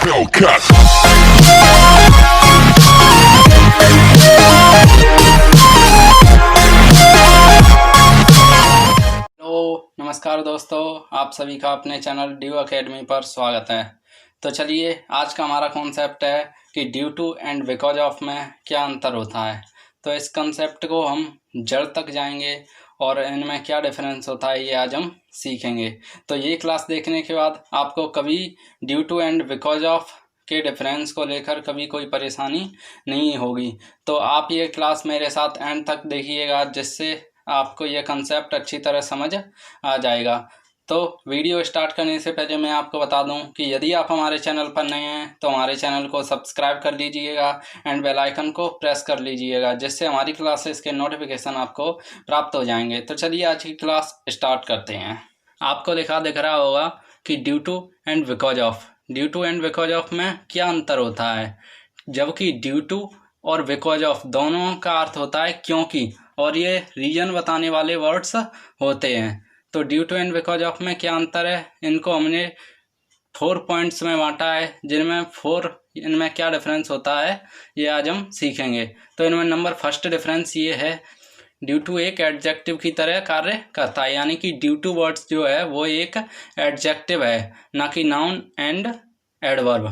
Hellcat. Hello नमस्कार दोस्तों, आप सभी का अपने चैनल ड्यू अकेडमी पर स्वागत है। तो चलिए, आज का हमारा कॉन्सेप्ट है कि due to and because of में क्या अंतर होता है। तो इस कॉन्सेप्ट को हम जड़ तक जाएंगे और इनमें क्या डिफरेंस होता है ये आज हम सीखेंगे। तो ये क्लास देखने के बाद आपको कभी due to and because of के डिफरेंस को लेकर कभी कोई परेशानी नहीं होगी। तो आप ये क्लास मेरे साथ एंड तक देखिएगा, जिससे आपको ये कंसेप्ट अच्छी तरह समझ आ जाएगा। तो वीडियो स्टार्ट करने से पहले मैं आपको बता दूं कि यदि आप हमारे चैनल पर नए हैं तो हमारे चैनल को सब्सक्राइब कर लीजिएगा एंड बेल आइकन को प्रेस कर लीजिएगा, जिससे हमारी क्लासेस के नोटिफिकेशन आपको प्राप्त हो जाएंगे। तो चलिए आज की क्लास स्टार्ट करते हैं। आपको दिख रहा होगा कि due to and because of. Due to and because of में क्या अंतर होता है, जबकि ड्यू टू और बिकॉज ऑफ दोनों का अर्थ होता है क्योंकि, और ये रीजन बताने वाले वर्ड्स होते हैं। तो due to and because of में क्या अंतर है, इनको हमने 4 पॉइंट्स में बांटा है, जिनमें 4 इनमें क्या डिफरेंस होता है ये आज हम सीखेंगे। तो इनमें नंबर फर्स्ट डिफरेंस ये है, ड्यू टू एक एडजेक्टिव की तरह कार्य करता है, यानी कि ड्यू टू वर्ड्स जो है वो एक एडजेक्टिव है, ना कि नाउन एंड एडवर्ब।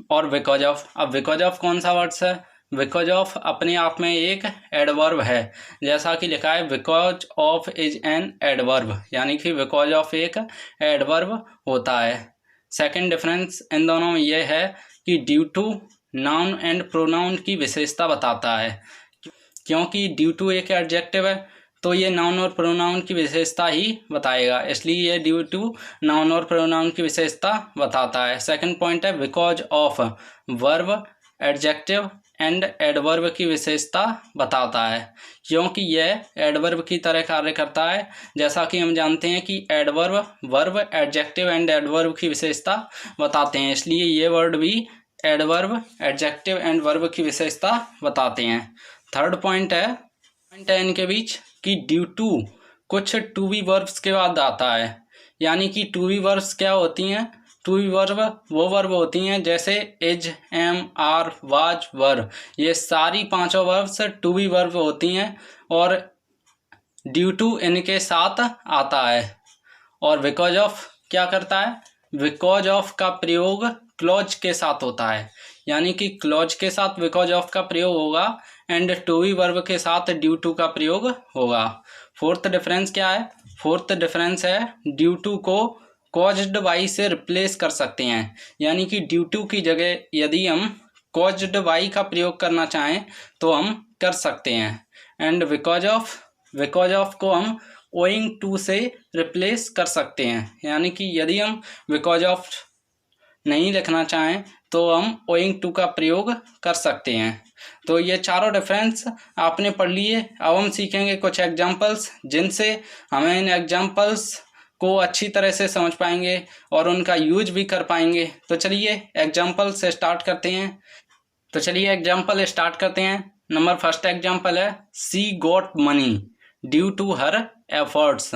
और बिकॉज ऑफ, अब बिकॉज ऑफ कौन सा वर्ड्स है? बिकॉज ऑफ अपने आप में एक एडवर्ब है, जैसा कि लिखा है because of is an adverb, यानी कि बिकॉज ऑफ एक एडवर्ब होता है। सेकंड डिफरेंस इन दोनों में यह है कि due to noun and pronoun की विशेषता बताता है, क्योंकि ड्यू टू एक एडजेक्टिव है तो ये नाउन और प्रोनाउन की विशेषता ही बताएगा, इसलिए ये ड्यू टू नाउन और प्रोनाउन की विशेषता बताता है। सेकंड पॉइंट है because of verb, adjective and adverb की विशेषता बताता है, क्योंकि यह एडवर्ब की तरह कार्य करता है। जैसा कि हम जानते हैं कि adverb verb, adjective and adverb की विशेषता बताते हैं, इसलिए ये वर्ड भी एडवर्ब, एडजेक्टिव एंड वर्ब की विशेषता बताते हैं। थर्ड पॉइंट है इनके बीच कि ड्यू टू कुछ टू बी वर्ब्स के बाद आता है, यानी कि टू बी वर्ब्स क्या होती हैं? टू बी वर्ब वो वर्ब होती हैं जैसे इज, एम, आर, वाज, वर, ये सारी पांचों वर्ब्स टू बी वर्ब होती हैं और ड्यू टू इनके साथ आता है। और बिकॉज ऑफ क्या करता है? बिकॉज ऑफ का प्रयोग क्लॉज के साथ होता है, यानी कि क्लॉज के साथ बिकॉज ऑफ का प्रयोग होगा एंड टू बी वर्ब के साथ ड्यू टू का प्रयोग होगा। फोर्थ डिफरेंस क्या है? फोर्थ डिफरेंस है ड्यू टू को कॉज्ड बाई से रिप्लेस कर सकते हैं, यानी कि ड्यू टू की जगह यदि हम कॉज्ड बाई का प्रयोग करना चाहें तो हम कर सकते हैं। एंड बिकॉज ऑफ को हम ओइंग टू से रिप्लेस कर सकते हैं, यानी कि यदि हम बिकॉज ऑफ नहीं लिखना चाहें तो हम ओइंग टू का प्रयोग कर सकते हैं। तो ये चारों डिफरेंस आपने पढ़ लिए। अब हम सीखेंगे कुछ एग्जाम्पल्स, जिनसे हमें इन एग्जाम्पल्स को अच्छी तरह से समझ पाएंगे और उनका यूज भी कर पाएंगे। तो चलिए एग्जाम्पल से स्टार्ट करते हैं। नंबर फर्स्ट एग्जाम्पल है she got money due to her efforts,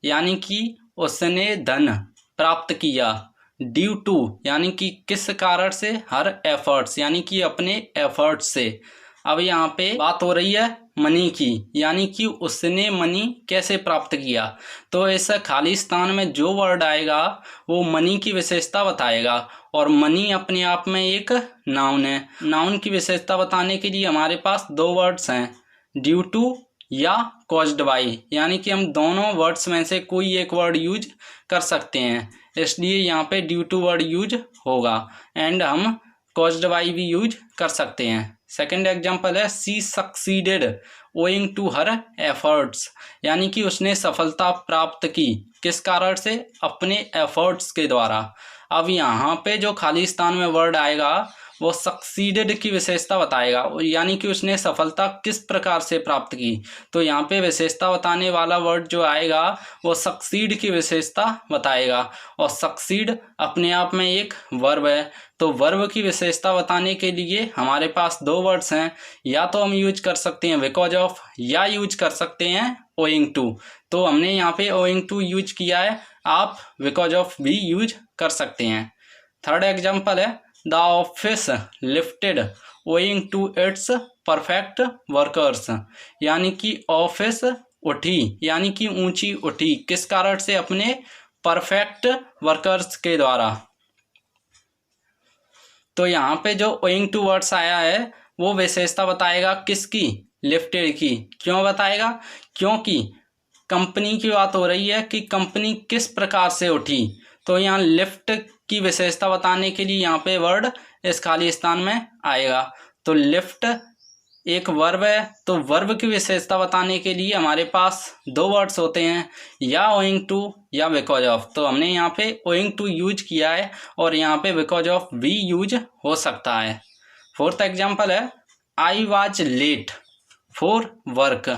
यानी कि उसने धन प्राप्त किया। ड्यू टू यानी कि किस कारण से? हर एफर्ट्स यानी कि अपने एफर्ट्स से। अब यहाँ पे बात हो रही है मनी की, यानी कि उसने मनी कैसे प्राप्त किया। तो इस खाली स्थान में जो वर्ड आएगा वो मनी की विशेषता बताएगा, और मनी अपने आप में एक नाउन है। नाउन की विशेषता बताने के लिए हमारे पास 2 वर्ड्स हैं, ड्यू टू या कॉज्ड बाई, यानी कि हम दोनों वर्ड्स में से कोई एक वर्ड यूज कर सकते हैं, इसलिए यहाँ पे ड्यू टू वर्ड यूज होगा एंड हम कॉज्ड बाई भी यूज कर सकते हैं। सेकंड एग्जांपल है she succeeded owing to her efforts, यानी कि उसने सफलता प्राप्त की किस कारण से? अपने एफर्ट्स के द्वारा। अब यहाँ पे जो खाली स्थान में वर्ड आएगा वो सक्सीडेड की विशेषता बताएगा, यानी कि उसने सफलता किस प्रकार से प्राप्त की। तो यहाँ पे विशेषता बताने वाला वर्ड जो आएगा वो सक्सीड की विशेषता बताएगा, और सक्सीड अपने आप में एक वर्ब है। तो वर्ब की विशेषता बताने के लिए हमारे पास 2 वर्ड्स हैं, या तो हम यूज कर सकते हैं बिकॉज ऑफ या यूज कर सकते हैं ओइंग टू। तो हमने यहाँ पे ओइंग टू यूज किया है, आप बिकॉज ऑफ भी यूज कर सकते हैं। थर्ड एग्जाम्पल है the office lifted owing to its perfect workers, यानी कि ऑफिस उठी यानी कि ऊंची उठी किस कारण से, अपने परफेक्ट वर्कर्स के द्वारा। तो यहाँ पे जो ओइंग टू वर्ड्स आया है वो विशेषता बताएगा किसकी, लिफ्टेड की। क्यों बताएगा, क्योंकि कंपनी की बात हो रही है कि कंपनी किस प्रकार से उठी। तो यहाँ लिफ्ट की विशेषता बताने के लिए यहाँ पे वर्ड इस खाली स्थान में आएगा। तो लिफ्ट एक वर्ब है, तो वर्ब की विशेषता बताने के लिए हमारे पास दो वर्ड्स होते हैं, या ओइंग टू या बिकॉज ऑफ। तो हमने यहाँ पे ओइंग टू यूज किया है और यहाँ पे बिकॉज ऑफ भी यूज हो सकता है। फोर्थ एग्जाम्पल है I was late for work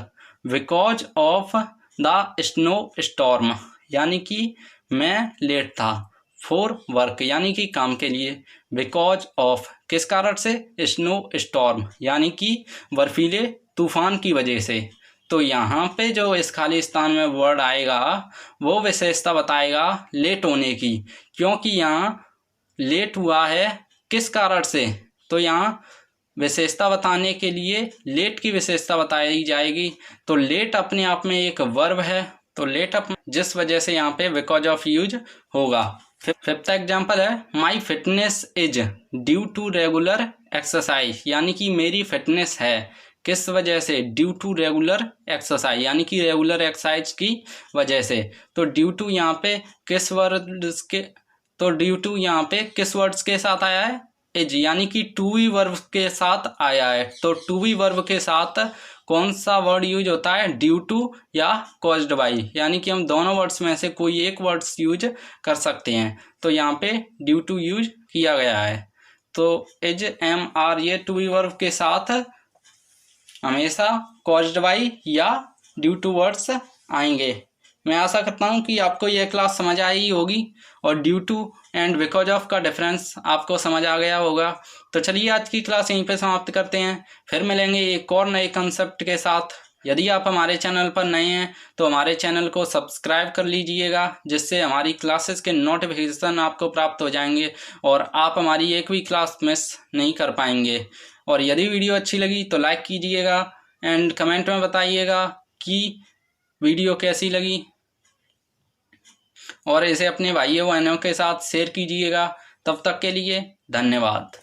because of the snow storm, यानी कि मैं लेट था, फॉर वर्क यानी कि काम के लिए, बिकॉज ऑफ किस कारण से, स्नो स्टॉर्म यानी कि बर्फीले तूफान की वजह से। तो यहाँ पे जो इस खाली स्थान में वर्ड आएगा वो विशेषता बताएगा लेट होने की, क्योंकि यहाँ लेट हुआ है किस कारण से। तो यहाँ विशेषता बताने के लिए लेट की विशेषता बताई जाएगी। तो लेट अपने आप में एक वर्ब है, तो लेट अप जिस वजह से यहाँ पे बिकॉज ऑफ यूज होगा। फिफ्थ एग्जाम्पल है my fitness is due to regular exercise, यानी कि मेरी फिटनेस है किस वजह से, ड्यू टू रेगुलर एक्सरसाइज यानी कि रेगुलर एक्सरसाइज की वजह से। तो ड्यू टू यहाँ पे किस वर्ड्स के, तो ड्यू टू यहाँ पे किस वर्ड्स के साथ आया है, इज, यानी कि टू वी वर्ब के साथ आया है। तो टू वी वर्ब के साथ कौन सा वर्ड यूज होता है, ड्यू टू या कॉज्ड बाई, यानी कि हम दोनों वर्ड्स में से कोई एक वर्ड्स यूज कर सकते हैं। तो यहाँ पे ड्यू टू यूज किया गया है। तो इज, एम, आर ये टू वी वर्ब के साथ हमेशा कॉज्ड बाई या ड्यू टू वर्ड्स आएंगे। मैं आशा करता हूँ कि आपको यह क्लास समझ आई होगी और due to and because of का डिफरेंस आपको समझ आ गया होगा। तो चलिए आज की क्लास यहीं पे समाप्त करते हैं, फिर मिलेंगे एक और नए कंसेप्ट के साथ। यदि आप हमारे चैनल पर नए हैं तो हमारे चैनल को सब्सक्राइब कर लीजिएगा, जिससे हमारी क्लासेस के नोटिफिकेशन आपको प्राप्त हो जाएंगे और आप हमारी एक भी क्लास मिस नहीं कर पाएंगे। और यदि वीडियो अच्छी लगी तो लाइक कीजिएगा एंड कमेंट में बताइएगा कि वीडियो कैसी लगी, और इसे अपने भाइयों बहनों के साथ शेयर कीजिएगा। तब तक के लिए धन्यवाद।